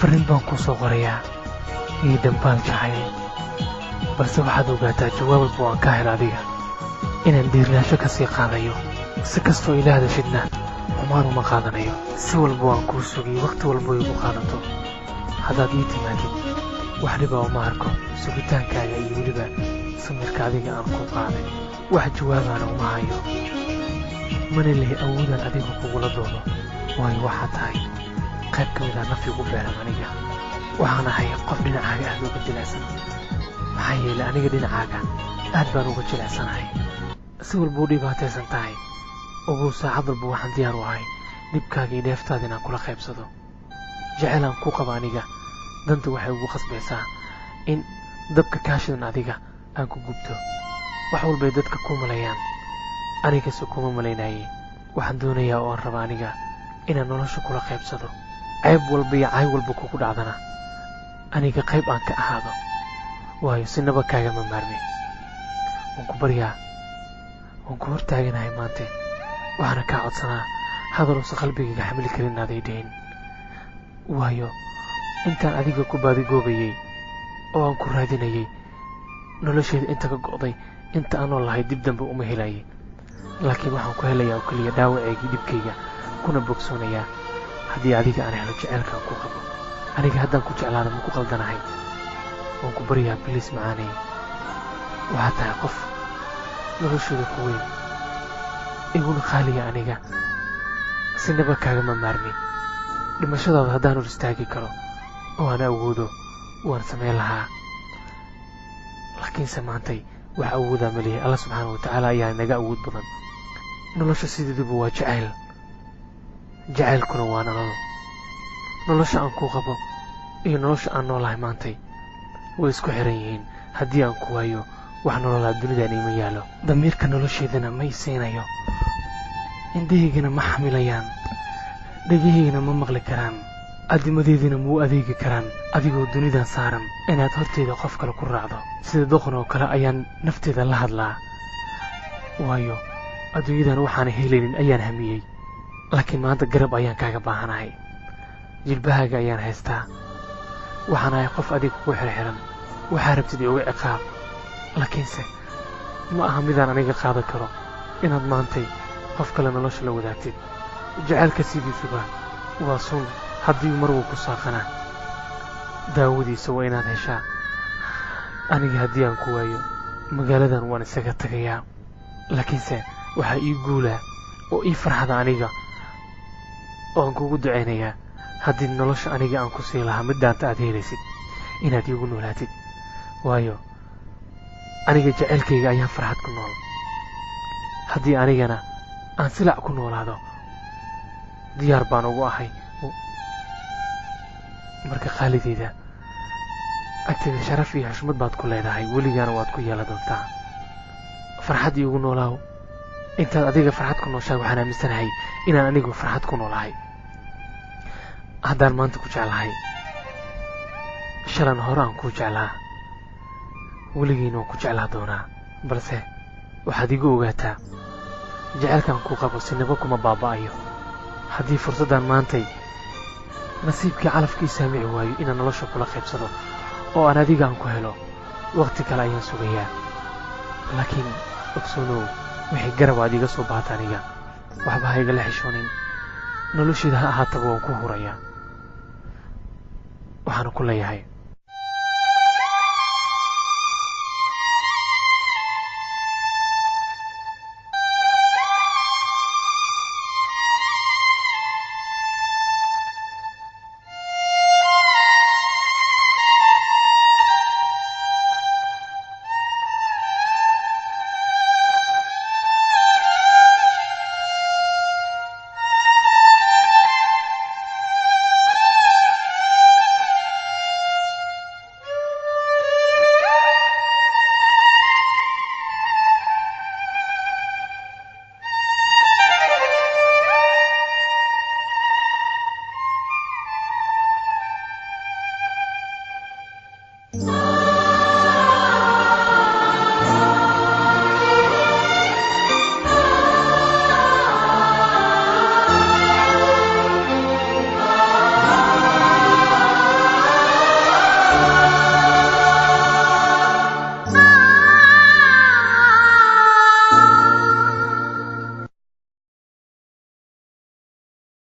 farriin baan kuu soo qorayaa iyo dambaal jacayl, balse waxaad ogaataa jawaab walba waan ka hela adiga inaan dhiirnaansho ka sii qaadayo. si kastoo ila hadashidna xumaan uma qaadanayo. si walba waan kuu sugay, wakhti walba igu qaadato. haddaad ii timaadid wax dhibaa uma arko sugitaankaaga iyo weliba samirka adiga aan kuu qaaday. wax jawaabaana uma hayo, mana lehi awoodaan adiga kugula doodo, waayo waxaa tahay qayb ka mid ah nafyigu beeran aniga. waxaan ahay qof dhinacaaga aad uga jilecsan, maxaa yeelay aniga dhinacaaga aad baan uga jilecsanahay. si walba u dhibaataysan tahay ogow saacad walba waxaan diyaar u ahay dhibkaaga iyo dheeftaada inaan kula qaybsado. jecelaan kuu qaba aniga, danta waxay ugu qasbaysaa in dabka kaashidan adiga aan ku gubto. wax walbay dadka kuu malayaan, anigase kuma malaynaayey. waxaan doonayaa oo aan raba aniga inaan nolosha kula qaybsado. cayb walba iyo caay walba kugu dhacdana aniga qayb aan ka ahaado, waayo sinaba kaagama maarmi. waan ku baryaa, waan ku hortaaganahay maante. waxaana kaa codsanaa hadaloosa qalbigayga xamili karin aaday dhayn, waayo intaan adiga ku baadigoobayey oo aan ku raadinayay nolosheeda inta ka go'day, inta aanoo lahay dib dambe uma helayay. laakiin waxaan ku helayaa oo keliya dhaawaceygii dhibkayga kuna bogsoonayaa haddii adiga aan helo jeceelkaan ku qabo. aniga haddaan ku jeclaada ma ku qaldanahay. waan ku baryaa biliis macaanay, waxaa tahay qof noloshooda ku weyn iguna qaaliya aniga, sinaba kaagama maarmin. dhimashadaada haddaan hor istaagi karo oo aan awoodo waan samayn lahaa, laakiinse maantay wax awoodaa ma lihi. alla subxaana watacaala ayaa naga awood badan. nolosha sideeduba waa jacayl, jacaylkuna waa nolosha aan kuu qabo iyo nolosha aan noolahay maantay way isku xiran yihiin. haddii aan ku waayo wax nololaa dunidaan ima yaallo. damiirka nolosheedana ma isiinayo, indhahaygana ma xamilayaan, dhegahaygana ma maqli karaan, adimadeedina ma u adeegi karaan. adigoo dunidan saaran inaad horteeda qof kale ku raacdo sida doqon oo kale ayaan nafteeda la hadlaa, waayo adduunyadan waxaana helaynin ayaan hamiyey. laakiin maanta garab ayaan kaaga baahanahay, jilbahaaga ayaan haystaa. waxaan ahay qof adiga kugu xirxiran, waxaa rabtid iuga ciqaab, laakiinse ma aha midaan aniga qaadan karo inaad maantay qof kale nolosha la wadaagtid. jacaylka sidiisuba waa sun, haddii mar wuu ku saaqanaa daawadiisa waa inaad heshaa. aniga haddii aan ku waayo magaaladan waan isaga tagayaa, laakiinse waxaa ii guulaa oo ii farxada aniga oo aan kugu ducaynayaa haddii nolosha aniga aan ku sii lahaa middaanta aad helaysid inaad iigu noolaatid, waayo aniga jacaylkayga ayaan farxad ku nool. haddii anigana aan silac ku noolaado diyaar baan ugu ahay. marka qaalideeda agteeda sharaf iyo xushmad baad ku leedahay, weligaana waad ku yeelan doontaa. farxad iigu noolaaw. intaad adiga farxad ku nooshahay waxaan aaminsanahay inaan anigu farxad ku noolahay. haddaan maanta ku jeclahay shalan hore aan kuu jeclaa, weligiina waan ku jeclaa doonaa. balse waxaad igu ogaataa jacaylkaan kuu qabo sinaba kuma baaba'ayo. haddii fursaddan maantay nasiibkii calafkii saamici waayo inaan nolosha kula qaybsado oo aan adiga aan ku helo, wakhti kale ayaan sugayaa. laakiin ogsoonow, wixii garab aad iga soo baata aniga waxba ha igala xishoonin. nolosheeda ha ahaataba waan ku hurayaa. waxaana ku leeyahay